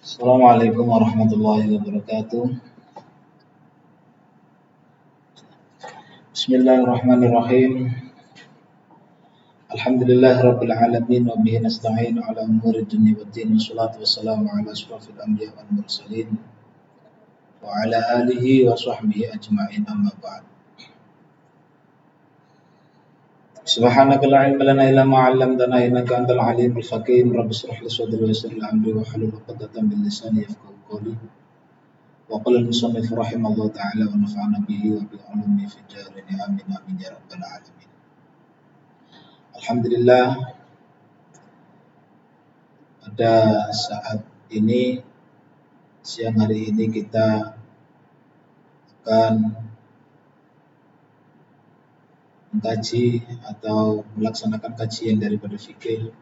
Assalamualaikum warahmatullahi wabarakatuh. Bismillahirrahmanirrahim. Alhamdulillahirabbil alamin wa bihi nasta'in ala umuri dunya waddin. Wassalatu wassalamu ala asyrafil anbiya wal mursalin wa ala alihi wa sahbihi ajma'in, amma ba'd. Subhanaka la ilma lana illa ma 'allamtana innaka antal alimul hakim. Rabbi shrah li sadri wa yassir li amri wa hlul 'uqdatam min lisani yafqahu qawli. Wa qala al-musannif rahimallahu ta'ala wa nafa'ana bihi wa bi 'ulumi fid darin amin amin ya rabbal alamin. Alhamdulillah, pada saat ini, siang hari ini kita akan mengkaji atau melaksanakan kajian daripada fikih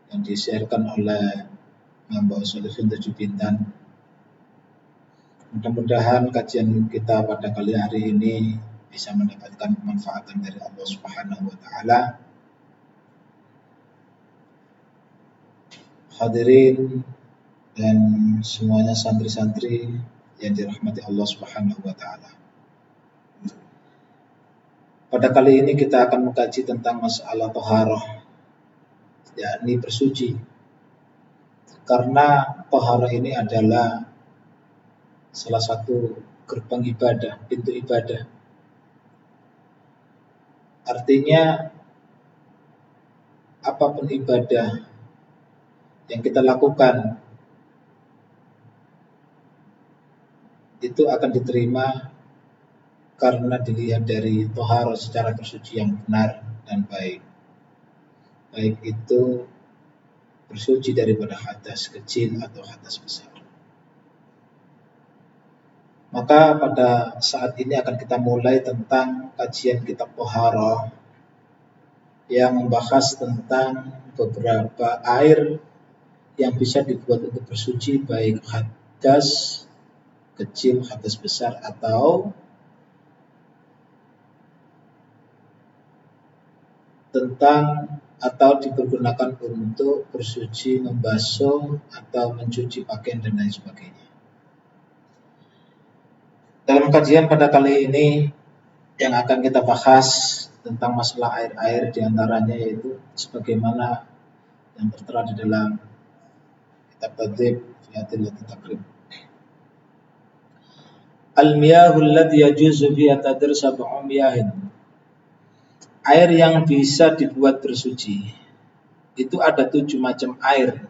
yang disiarkan oleh Mbak Solihin Tujuh Bintan. Mudah-mudahan kajian kita pada kali hari ini bisa mendapatkan kemanfaatan dari Allah Subhanahu wa taala. Hadirin dan semuanya santri-santri yang dirahmati Allah Subhanahu wa taala. Pada kali ini kita akan mengkaji tentang masalah thaharah, yakni bersuci. Karena thaharah ini adalah salah satu gerbang ibadah, pintu ibadah. Artinya apapun ibadah yang kita lakukan itu akan diterima karena dilihat dari thaharah secara bersuci yang benar dan baik. Baik itu bersuci daripada hadas kecil atau hadas besar. Maka pada saat ini akan kita mulai tentang kajian kitab thaharah yang membahas tentang beberapa air yang bisa dibuat untuk bersuci, baik hadas kecil, hadas besar, atau dipergunakan untuk bersuci, membasuh atau mencuci pakaian dan lain sebagainya. Dalam kajian pada kali ini yang akan kita bahas tentang masalah air-air, diantaranya yaitu sebagaimana yang tertera di dalam kitab Tadrib fi Adillati Taqrib. Al-miyahul lati yajuzu biha tadr sab'u miyahin. Air yang bisa dibuat bersuci itu ada 7 macam air.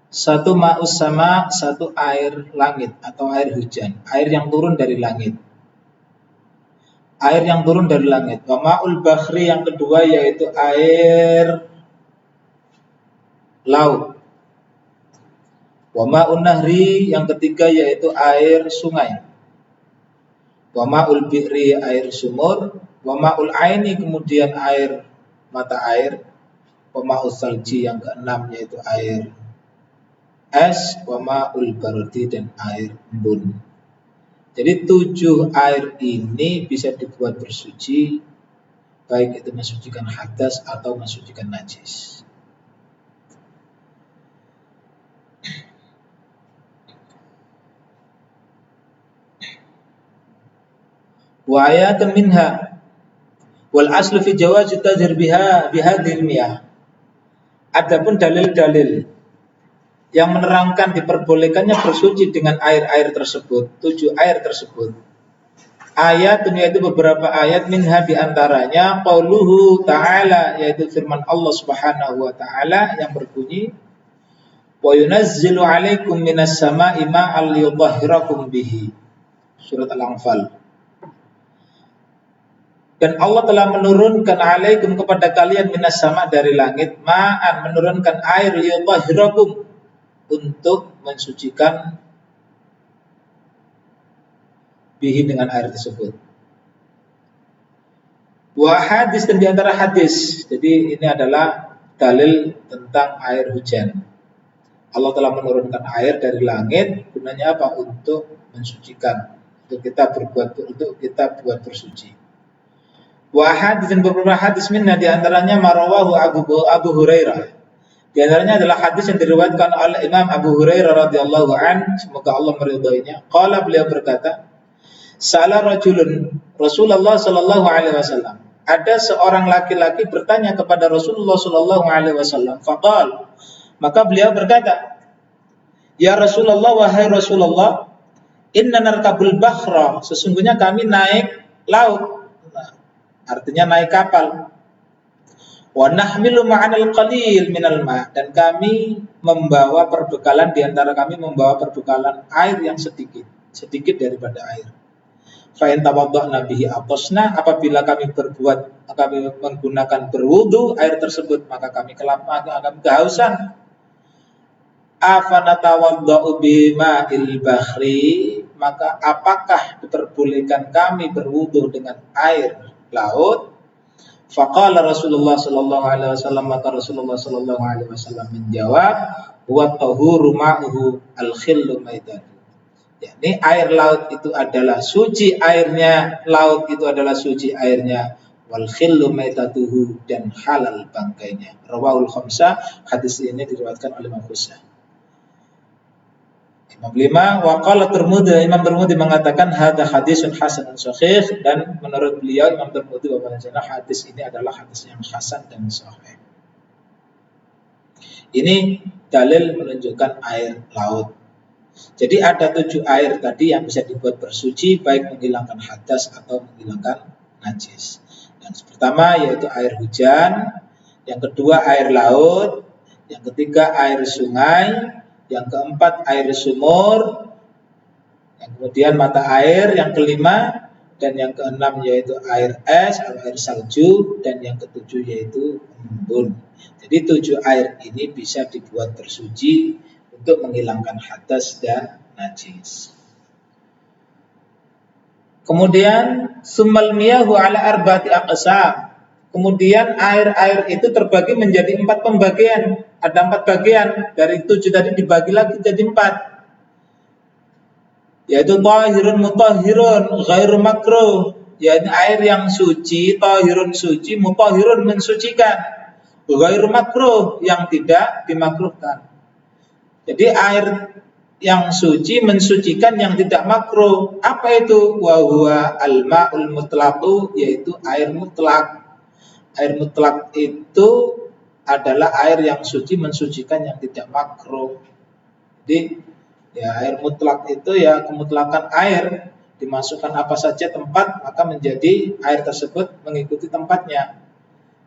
Satu ma'us sama, satu air langit atau air hujan, air yang turun dari langit. Air yang turun dari langit. Wa ma'ul bakhri, yang kedua yaitu air laut. Wa ma'un nahri, yang ketiga yaitu air sungai. Wa ma'ul bi'ri, air sumur. Wa ma'ul aini, kemudian air mata air. Wa ma'ul salji, yang keenam yaitu air es. Wa ma'ul bardi, dan air embun. Jadi 7 air ini bisa dibuat bersuci, baik itu mensucikan hadas atau mensucikan najis. Wa ayatun minha wal aslu fi jawazi tadhhir biha bihadhil miyah. Adapun dalil-dalil yang menerangkan diperbolehkannya bersuci dengan air-air tersebut, 7 air tersebut. Ayatun, yaitu beberapa ayat, minha diantaranya qauluhu ta'ala, yaitu firman Allah Subhanahu wa taala yang berbunyi wa yunazzilu 'alaikum minas sama'i ma'al liyutahhirakum bihi. Surat Al-Anfal. Dan Allah telah menurunkan alaikum, kepada kalian, minas sama, dari langit, ma'an, menurunkan air, liyutahhirakum, untuk mensucikan bihi, dengan air tersebut. Wa hadis, dan diantara hadis, jadi ini adalah dalil tentang air hujan. Allah telah menurunkan air dari langit, gunanya apa? Untuk mensucikan. untuk kita buat bersuci. Wa hadis dan beberapa hadis minna di antaranya marawahu Abu Hurairah. Di antaranya adalah hadis yang diriwayatkan oleh Imam Abu Hurairah radhiyallahu an, semoga Allah meridhoinya. Qala, beliau berkata, Sa'ala rajulun Rasulullah sallallahu alaihi wasallam. Ada seorang laki-laki bertanya kepada Rasulullah sallallahu alaihi wasallam. Faqal, maka beliau berkata, Ya Rasulullah, wahai Rasulullah, inna narkabul bahra, sesungguhnya kami naik laut, artinya naik kapal. Wa nahmilu ma'anal qalil minal ma', dan kami membawa perbekalan, di antara kami membawa perbekalan air yang sedikit daripada air. Fa in tawadda'na bihi atasna, apabila kami menggunakan berwudu air tersebut, maka kami kehausan. Afanatawadda'u bima'il bahri, maka apakah diperbolehkan kami berwudu dengan air laut? Faqala Rasulullah sallallahu alaihi wasallam, maka Rasulullah sallallahu alaihi wasallam menjawab, wa tahuru ma'uhu al-khillu maitan. Yakni air laut itu adalah suci airnya, laut itu adalah suci airnya, wal khillu maitatuhu, dan halal bangkainya. Rawahul khamsah, hadis ini diriwayatkan oleh Imam Khamsah. Imam 5, wa qala Tirmidzi, Imam Tirmidzi mengatakan hadza hadisun hasanun sahih, dan menurut beliau Imam Tirmidzi bahwasanya hadis ini adalah hadis yang hasan dan sahih. Ini dalil menunjukkan air laut. Jadi ada 7 air tadi yang bisa dibuat bersuci, baik menghilangkan hadas atau menghilangkan najis. Yang pertama yaitu air hujan, yang kedua air laut, yang ketiga air sungai, yang keempat air sumur, yang kemudian mata air, yang kelima, dan yang keenam yaitu air es atau air salju, dan yang ketujuh yaitu embun. Jadi 7 air ini bisa dibuat bersuci untuk menghilangkan hadas dan najis. Kemudian summal miyahu ala arba'ati aqsam. Kemudian air-air itu terbagi menjadi 4 pembagian. Ada 4 bagian. Dari 7 tadi dibagi lagi jadi 4. Yaitu tahirun mutahhirun ghairu makruh. Yaitu air yang suci, tahirun suci, mutahhirun mensucikan, ghairu makruh yang tidak dimakruhkan. Jadi air yang suci mensucikan yang tidak makruh. Apa itu? Wa huwa al-ma'ul mutlaqu, yaitu air mutlak. Air mutlak itu adalah air yang suci mensucikan yang tidak makruh. Jadi ya air mutlak itu ya kemutlakan air, dimasukkan apa saja tempat maka menjadi air tersebut mengikuti tempatnya.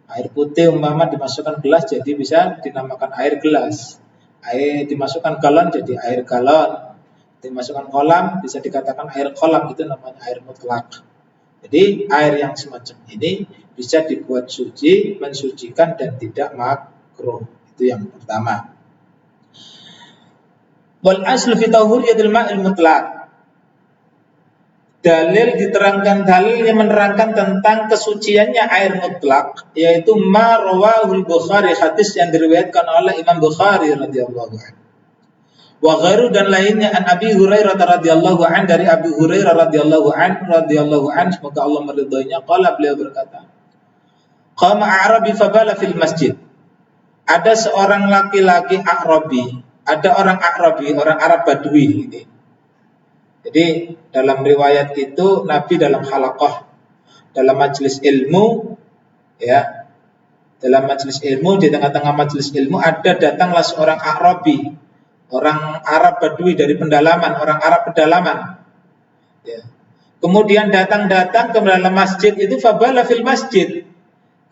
Air putih umpama dimasukkan gelas jadi bisa dinamakan air gelas. Air dimasukkan galon jadi air galon. Dimasukkan kolam bisa dikatakan air kolam, itu namanya air mutlak. Jadi air yang semacam ini bisa dibuat suci, mensucikan dan tidak makruh. Itu yang pertama. Wal aslu fi tahuriyatil ma'il mutlaq. Dalil yang menerangkan tentang kesuciannya air mutlak, yaitu ma rawahul Bukhari, hadis yang diriwayatkan oleh Imam Bukhari radhiyallahu anhu. Wa ghairu, dan lainnya, an Abi Hurairah radhiyallahu anhu, dari Abu Hurairah radhiyallahu anhu, semoga Allah meridhoinya, qala, beliau berkata, qama a'rabi fabala fil masjid. Ada seorang laki-laki A'rabi, ada orang A'rabi, orang Arab Badui ini. Jadi dalam riwayat itu Nabi dalam halaqah, dalam majelis ilmu, ya, dalam majelis ilmu, di tengah-tengah majelis ilmu datanglah seorang A'rabi, orang Arab Badui dari pedalaman, orang Arab pedalaman. Ya. Kemudian datang ke dalam masjid itu, fabala fil masjid.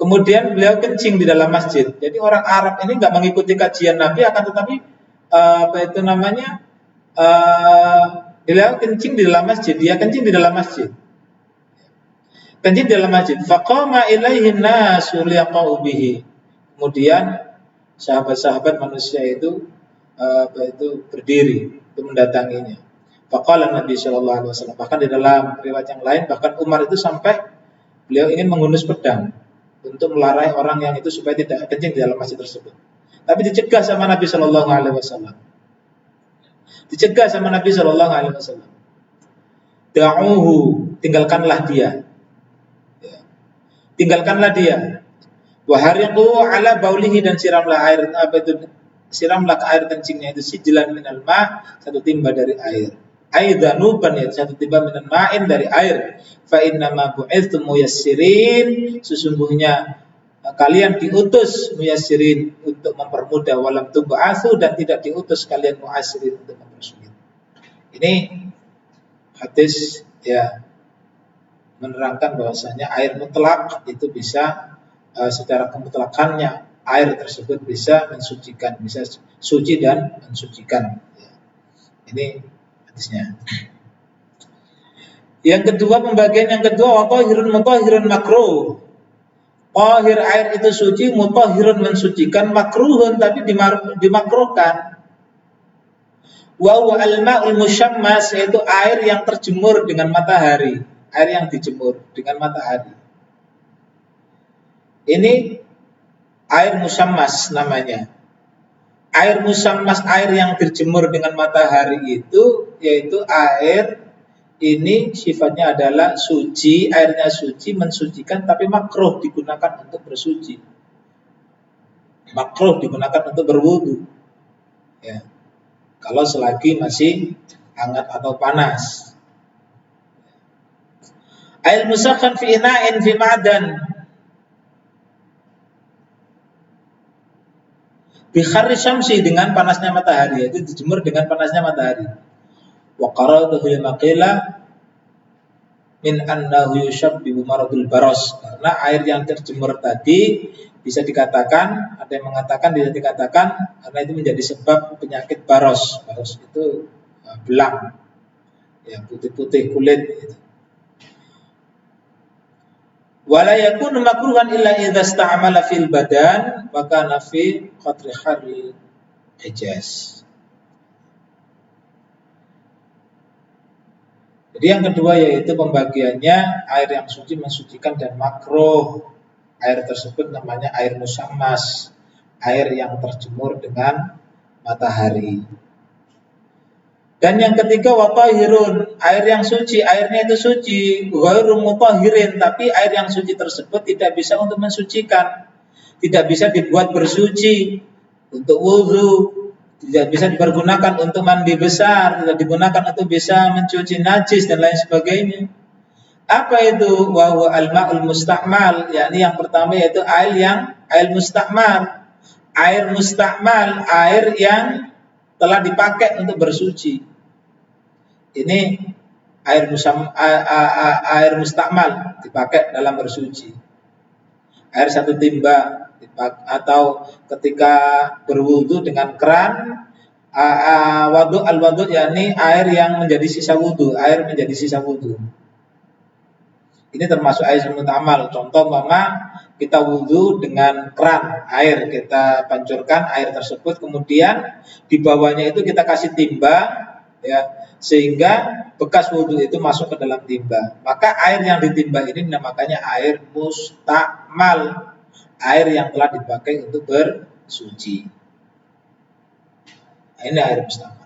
Kemudian beliau kencing di dalam masjid. Jadi orang Arab ini nggak mengikuti kajian Nabi, akan tetapi beliau kencing di dalam masjid. Dia kencing di dalam masjid. Kencing di dalam masjid. Faqama ilaihi nasu liyaqau bihi. Kemudian sahabat-sahabat manusia itu berdiri untuk mendatanginya. Faqala Nabi sallallahu alaihi wasallam. Bahkan di dalam riwayat yang lain, bahkan Umar itu sampai beliau ingin menghunus pedang untuk melarai orang yang itu supaya tidak kencing di dalam masjid tersebut. Tapi dicegah sama Nabi sallallahu alaihi wasallam. Dicegah sama Nabi sallallahu alaihi wasallam. da'uhu, tinggalkanlah dia. Ya. Tinggalkanlah dia. Wa hariqu ala baulihi, dan siramlah air, apa itu? Siramlah ke air kencingnya itu sijlan minal ma, satu timba dari air. Aidanuban, ya, satu timba minal ma'in dari air. Fa inna ma bu'ithum muyassirin, sesungguhnya kalian diutus muyassirin untuk mempermudah, walam tub'atsu, dan tidak diutus kalian mu'assirin untuk mempersulit. Ini hadis ya menerangkan bahwasanya air mutlak itu bisa secara kemutlakannya air tersebut bisa mensucikan, bisa suci dan mensucikan. Ya. Ini hadisnya. Yang kedua, pembagian yang kedua, tahirun mutahhirun makruh. Tahir air itu suci, mutahhirun mensucikan, makruhun tapi dimakruhkan. Wa huwa al-ma'ul musyammas, yaitu air yang terjemur dengan matahari, air yang dijemur dengan matahari. Ini air musyammas namanya. Air musyammas, air yang dijemur dengan matahari itu, yaitu air ini sifatnya adalah suci, airnya suci, mensucikan, tapi makruh digunakan untuk bersuci. Makruh digunakan untuk berwudu. Ya. Kalau selagi masih hangat atau panas. Air musakhan fi ina'in fi ma'dan. Bi kharri syamsi, dengan panasnya matahari, itu dijemur dengan panasnya matahari. Wa qara'atuhu maqila min annahu yushabbihu maradul baros, karena air yang terjemur tadi bisa dikatakan, ada yang mengatakan, bisa dikatakan karena itu menjadi sebab penyakit baros. Baros itu belang, ya, putih-putih kulit gitu. Wala yakunu makruhan illa idza ista'mala fil badan wa kana fi qadri harri hijaz. Jadi yang kedua yaitu pembagiannya air yang suci, mensucikan, dan makruh. Air tersebut namanya air musammas, air yang terjemur dengan matahari. Dan yang ketiga watahirun, air yang suci, airnya itu suci, ghairu mutahhirin, tapi air yang suci tersebut tidak bisa untuk mensucikan, tidak bisa dibuat bersuci untuk wudu, tidak bisa dipergunakan untuk mandi besar, tidak digunakan untuk bisa mencuci najis dan lain sebagainya. Apa itu? Wa huwa al-ma'ul musta'mal, yakni yang pertama yaitu air musta'mal. Air musta'mal, air yang telah dipakai untuk bersuci. Ini air musta'mal, dipakai dalam bersuci. Air satu timba, atau ketika berwudu dengan keran, al-wudu, yakni air yang menjadi sisa wudu, air menjadi sisa wudu. Ini termasuk air musta'mal. Contoh mama kita wudu dengan keran air, kita pancurkan air tersebut, kemudian di bawahnya itu kita kasih timba, ya, sehingga bekas wudu itu masuk ke dalam timba. Maka air yang ditimba ini namanya air musta'mal, air yang telah dipakai untuk bersuci. Nah, ini air musta'mal.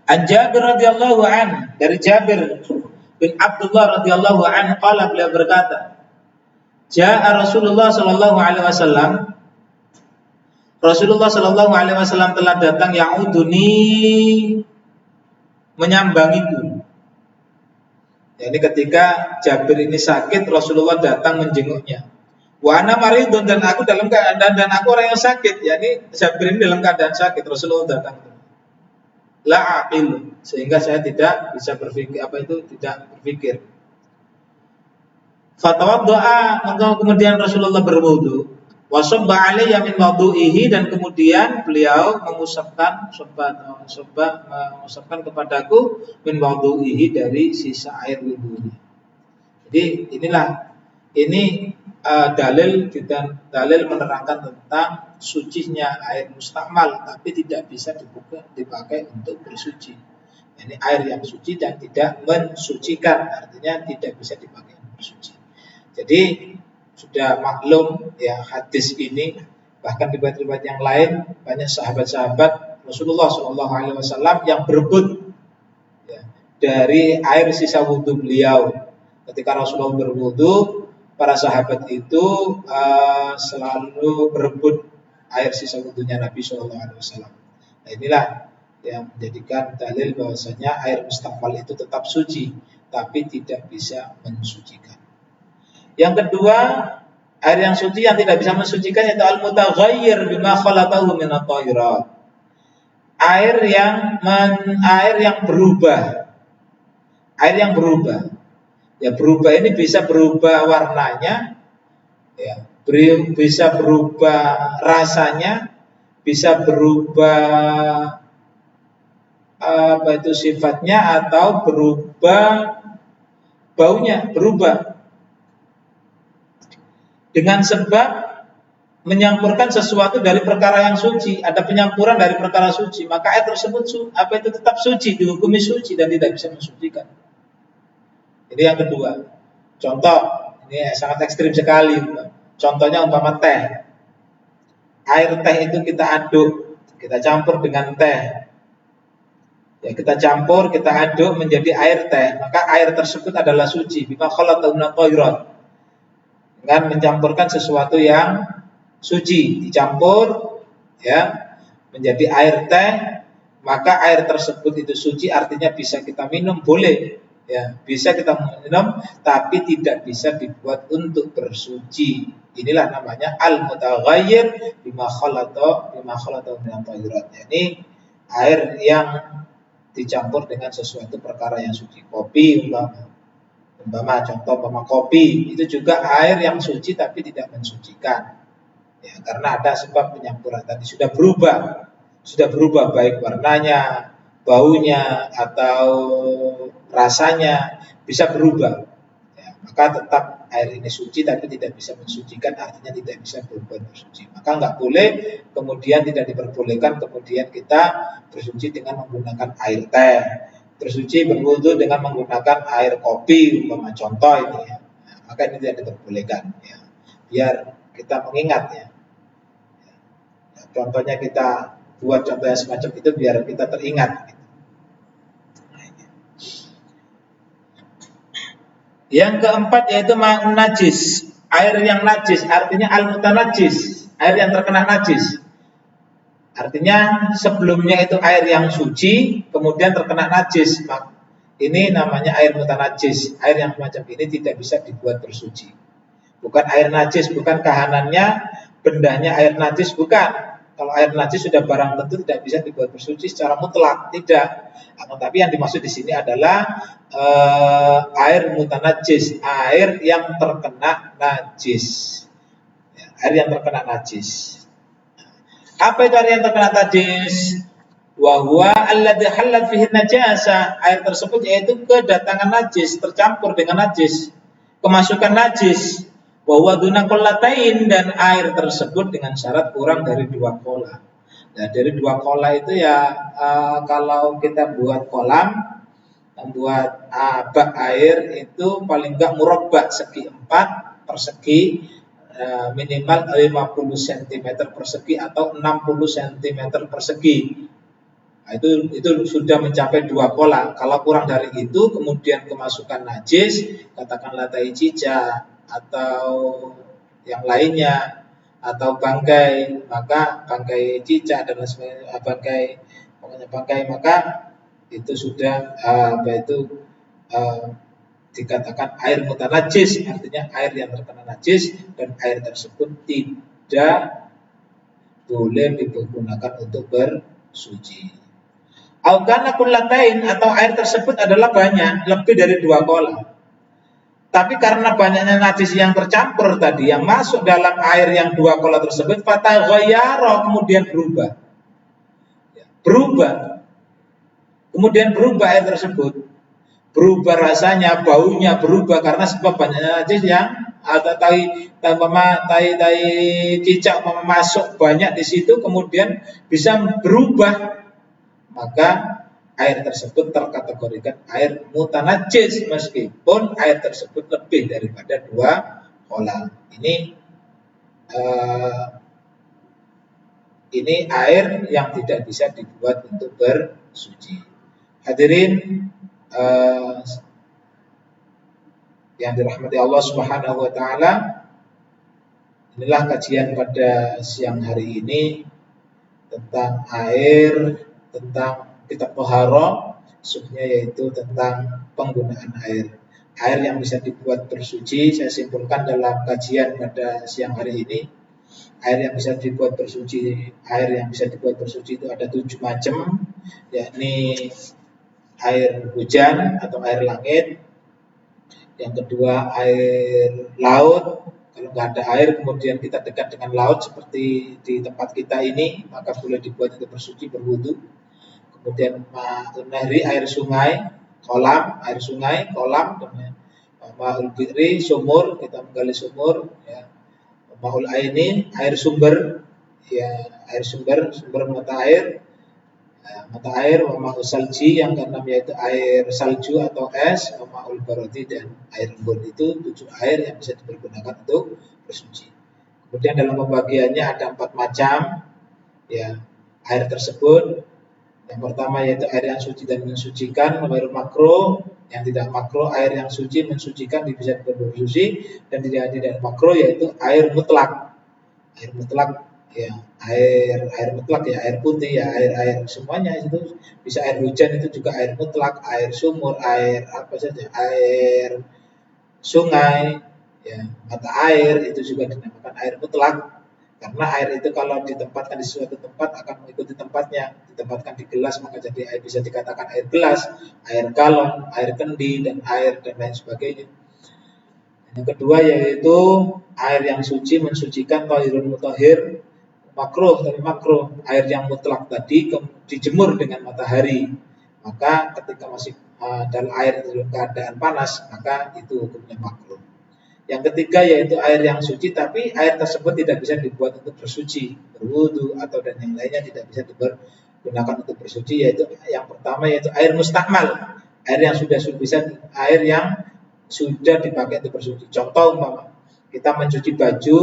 An Jabir radhiyallahu an, dari Jabir bin Abdullah radhiyallahu an, qala, beliau berkata, Ja'a Rasulullah sallallahu alaihi wasallam, Rasulullah sallallahu alaihi wasallam telah datang, ya'uduni, menyambangiku. Jadi ketika Jabir ini sakit, Rasulullah datang menjenguknya. Wa ana maridun, dan aku dalam keadaan, dan aku orang yang sakit. Yani Jabir ini dalam keadaan sakit, Rasulullah datang. La aqil, sehingga saya tidak bisa berpikir, tidak berpikir. Fatawaddoa, maka kemudian Rasulullah berwudu. Wasabba alayya min wudu'ihi, dan kemudian beliau mengusapkan kepadaku min wudu'ihi, dari sisa air wudunya. Jadi ini dalil menerangkan tentang sucinya air musta'mal, tapi tidak bisa dipakai untuk bersuci. Ini air yang suci dan tidak mensucikan, artinya tidak bisa dipakai untuk bersuci. Jadi sudah maklum ya hadis ini, bahkan riwayat-riwayat yang lain banyak sahabat-sahabat Rasulullah SAW yang berebut ya, dari air sisa wudhu beliau. Ketika Rasulullah berwudhu, para sahabat itu selalu berebut air sisa wudhunya Nabi SAW. Nah inilah yang menjadikan dalil bahwasanya air mustaqbal itu tetap suci, tapi tidak bisa mensucikan. Yang kedua, air yang suci yang tidak bisa mensucikan yaitu al-mutaghayyir bima khalaqahu min at-tahirat. Air yang berubah. Air yang berubah. Ya berubah ini bisa berubah warnanya, ya, bisa berubah rasanya, bisa berubah sifatnya, atau berubah baunya, berubah dengan sebab menyampurkan sesuatu dari perkara yang suci. Ada penyampuran dari perkara suci, maka air tersebut itu tetap suci, dihukumi suci dan tidak bisa mensucikan. Ini yang kedua. Contoh, ini sangat ekstrim sekali. Contohnya umpama teh. Air teh itu kita aduk, kita campur dengan teh. Ya, kita campur, kita aduk menjadi air teh, maka air tersebut adalah suci. Bima khalaqahu min at-tahirat. Dengan mencampurkan sesuatu yang suci, dicampur ya menjadi air teh, maka air tersebut itu suci, artinya bisa kita minum, boleh ya, bisa kita minum, tapi tidak bisa dibuat untuk bersuci. Inilah namanya al-mutaghayyir bima khalaqahu min at-tahirat. Ini air yang dicampur dengan sesuatu perkara yang suci. Kopi umpama kopi itu juga air yang suci tapi tidak mensucikan ya, karena ada sebab penyampuran tadi, sudah berubah baik warnanya, baunya, atau rasanya bisa berubah ya, maka tetap air ini suci tapi tidak bisa mensucikan, artinya tidak bisa berbuat bersuci. Maka nggak boleh kemudian, tidak diperbolehkan kemudian kita bersuci dengan menggunakan air teh, bersuci berwudu dengan menggunakan air kopi, umpama contoh ini ya. Nah, maka ini tidak diperbolehkan ya. Biar kita mengingat ya. Contohnya kita buat contoh yang semacam itu biar kita teringat gitu. Yang keempat yaitu ma'un najis, air yang najis, artinya al-mutanajis, air yang terkena najis. Artinya sebelumnya itu air yang suci, kemudian terkena najis. Ini namanya air mutanajis. Air yang semacam ini tidak bisa dibuat bersuci. Bukan air najis, bukan kahanannya, bendanya air najis, bukan. Kalau air najis sudah barang tentu tidak bisa dibuat bersuci secara mutlak, tidak. Tapi yang dimaksud di sini adalah air mutanajis, air yang terkena najis. Ya, air yang terkena najis. Apa itu air yang terkena najis? Wa huwa alladzi halat fihi najasa. Air tersebut yaitu kedatangan najis, tercampur dengan najis, kemasukan najis. Wa huwa duna qallatain, dan air tersebut dengan syarat kurang dari 2 kola. Nah, dari 2 kola itu ya kalau kita buat kolam, membuat bak air itu paling enggak murabbak segi 4 persegi, minimal 50 cm persegi atau 60 cm persegi. Nah, itu sudah mencapai 2 kola. Kalau kurang dari itu kemudian kemasukan najis, katakanlah tai cicak atau yang lainnya, atau bangkai, maka bangkai cicak dan sebagainya, bangkai, maka itu sudah dikatakan air mutanajis, artinya air yang terkena najis, dan air tersebut tidak boleh digunakan untuk bersuci. Aukana kullatain, atau air tersebut adalah banyak, lebih dari 2 kola. Tapi karena banyaknya najis yang tercampur tadi, yang masuk dalam air yang 2 kola tersebut, fataghayyara, kemudian berubah. Kemudian berubah air tersebut. Berubah rasanya, baunya berubah karena sebab banyaknya najis yang atau tai cicak masuk banyak di situ, kemudian bisa berubah. Maka air tersebut terkategorikan air mutanajis meskipun air tersebut lebih daripada 2 kolam. Ini air yang tidak bisa dibuat untuk bersuci. Hadirin yang dirahmati Allah Subhanahu wa taala, inilah kajian pada siang hari ini tentang air, tentang kitab Thaharah, maksudnya yaitu tentang penggunaan air. Air yang bisa dibuat bersuci, saya simpulkan dalam kajian pada siang hari ini. Air yang bisa dibuat bersuci, itu ada 7 macam, yakni air hujan atau air langit. Yang kedua air laut. Kalau nggak ada air kemudian kita dekat dengan laut seperti di tempat kita ini, maka boleh dibuat untuk bersuci, berwudu. Kemudian nahri, air sungai, kolam, dan ma'ul bi'ri, sumur, kita menggali sumur, ya. Ma'ul aini, air sumber, ya, sumber mata air, wa ma'ul salji, yang keenam yaitu air salju atau es, wa ma'ul barodi, dan air embun. Itu 7 air yang bisa dipergunakan untuk bersuci. Kemudian dalam pembagiannya ada 4 macam, ya, air tersebut. Yang pertama yaitu air yang suci dan mensucikan, air makruh. Yang tidak makruh, air yang suci mensucikan bisa bersuci, dan tidak makruh yaitu air mutlak. Air mutlak, ya, air mutlak, ya, air putih, ya, air semuanya itu bisa. Air hujan itu juga air mutlak, air sumur, air apa saja, air sungai, ya, mata air itu juga dinamakan air mutlak. Karena air itu kalau ditempatkan di suatu tempat akan mengikuti tempatnya. Ditempatkan di gelas maka jadi air, bisa dikatakan air gelas, air galon, air kendi, dan lain sebagainya. Yang kedua yaitu air yang suci mensucikan, thahirun mutahhir, makruh, tapi makruh. Air yang mutlak tadi dijemur dengan matahari, maka ketika masih dalam air dalam keadaan panas, maka itu hukumnya makruh. Yang ketiga yaitu air yang suci, tapi air tersebut tidak bisa dibuat untuk bersuci, berwudu, atau dan yang lainnya tidak bisa digunakan untuk bersuci. Yaitu yang pertama yaitu air mustakmal, air yang sudah dipakai untuk bersuci. Contoh umpama kita mencuci baju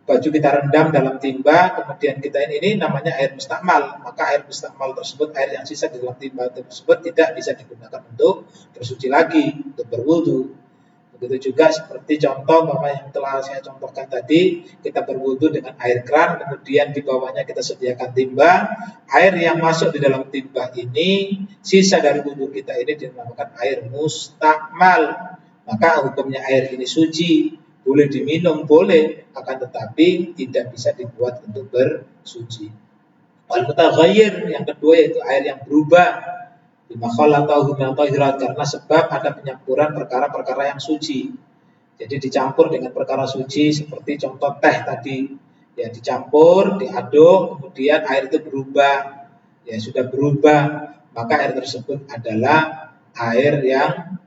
kita rendam dalam timba, kemudian kita ini namanya air mustakmal. Maka air mustakmal tersebut, air yang sisa di dalam timba tersebut, tidak bisa digunakan untuk bersuci lagi, untuk berwudu. Begitu juga seperti contoh yang telah saya contohkan tadi, kita berwudu dengan air kran, kemudian di bawahnya kita sediakan timba. Air yang masuk di dalam timba ini, sisa dari wudu kita ini dinamakan air mustakmal. Maka hukumnya air ini suci, boleh diminum, boleh, akan tetapi tidak bisa dibuat untuk bersuci. Wal mutaghayyir, yang kedua yaitu air yang berubah, karena sebab ada penyampuran perkara-perkara yang suci. Jadi dicampur dengan perkara suci, seperti contoh teh tadi, ya, dicampur, diaduk, kemudian air itu berubah, ya, sudah berubah, maka air tersebut adalah air yang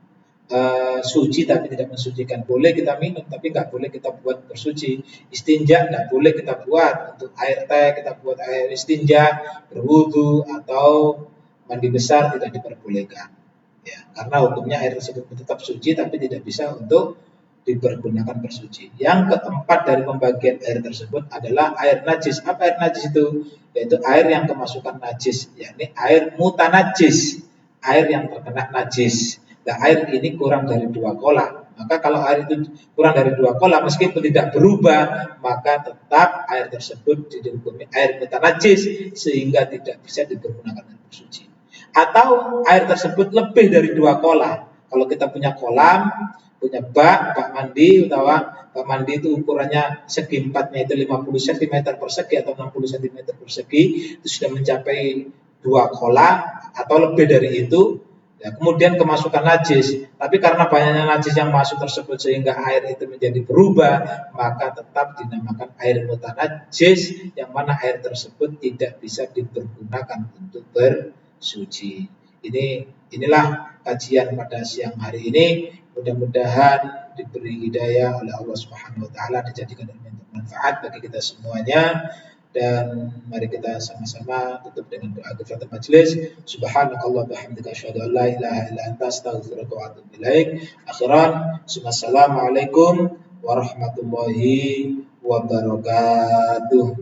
suci tapi tidak mensucikan. Boleh kita minum tapi nggak boleh kita buat bersuci. Istinja nggak boleh kita buat untuk air teh, kita buat air istinja, berwudu atau mandi besar tidak diperbolehkan, ya, karena hukumnya air tersebut tetap suci tapi tidak bisa untuk dipergunakan bersuci. Yang keempat dari pembagian air tersebut adalah air najis. Apa air najis itu? Yaitu air yang kemasukan najis, yakni air mutanajis, air yang terkena najis. Nah, air ini kurang dari 2 kolam. Maka kalau air itu kurang dari 2 kolam, meskipun tidak berubah, maka tetap air tersebut dihukumi air mutanajis, sehingga tidak bisa dipergunakan untuk bersuci. Atau air tersebut lebih dari 2 kolam. Kalau kita punya kolam, punya bak mandi, bak mandi itu ukurannya segi empatnya itu 50 cm persegi atau 60 cm persegi, itu sudah mencapai 2 kolam atau lebih dari itu, ya, kemudian kemasukan najis. Tapi karena banyaknya najis yang masuk tersebut sehingga air itu menjadi berubah, maka tetap dinamakan air mutanajis, yang mana air tersebut tidak bisa dipergunakan untuk bersuci. Inilah kajian pada siang hari ini. Mudah-mudahan diberi hidayah oleh Allah Subhanahu wa taala, dijadikan bermanfaat bagi kita semuanya. Dan mari kita sama-sama tutup dengan doa kifaratul majelis. Subhanakallah bihamdika asyhadu an la ilaha illa anta astaghfiruka wa atubu ilaik. Akhiran, assalamualaikum warahmatullahi wabarakatuh.